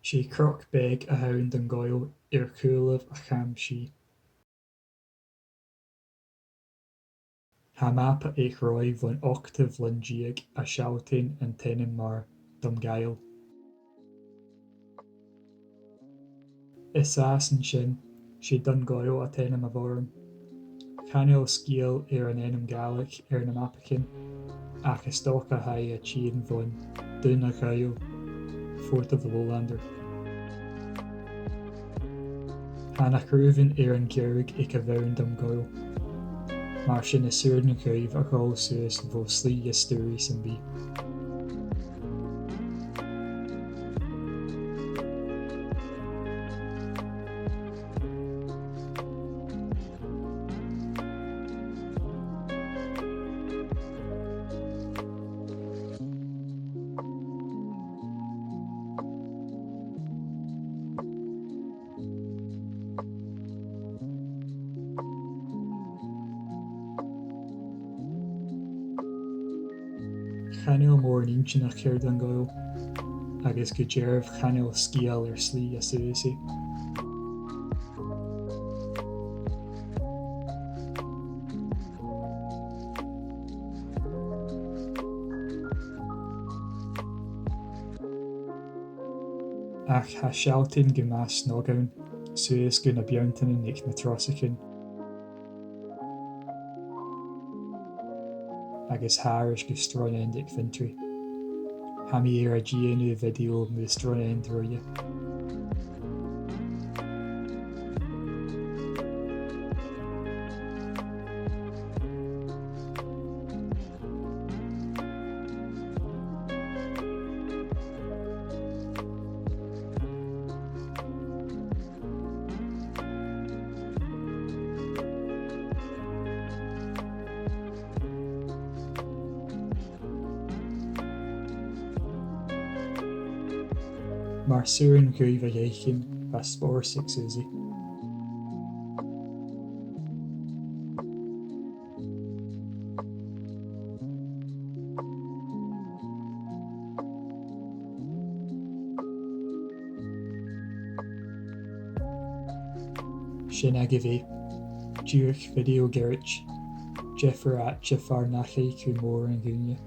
She croch beg a haun Dungoil coolmh a cham sí. Tá mapa ag roimh bhain 8 bhliain déag a sealtainn an tine mar Dungoil. Is as an sin, sé Dungoil a tine a bhórm. Chaneal scíal an éanam Gaelic na mapacin, ach is dócha haigh a tíon bhain dún a Gael, Fort of the Lowlander. Hanna cruúvann an geirg ag a bheann Dungoil. Mar sin is suúr na cruimh a gáil suas bhó slí a stúrí san bí. Chaneal mór an intin a céir Dungoil, agus go deirbh chaneal scíal slí a suasí. Ach tá sealtainn go meas nógáin suas go na beantainna ag na trosachtain. Agus háiris go stronén ag fintrí. Hamí a díanú Bhideo mu stronén druide. Mar suúr an cruimh a dhéicinn ba spóir suasí. Sin ag a bhí, dúach Bhideo geirit, Jeffar at Jeffar nachaí chu mór an gúine.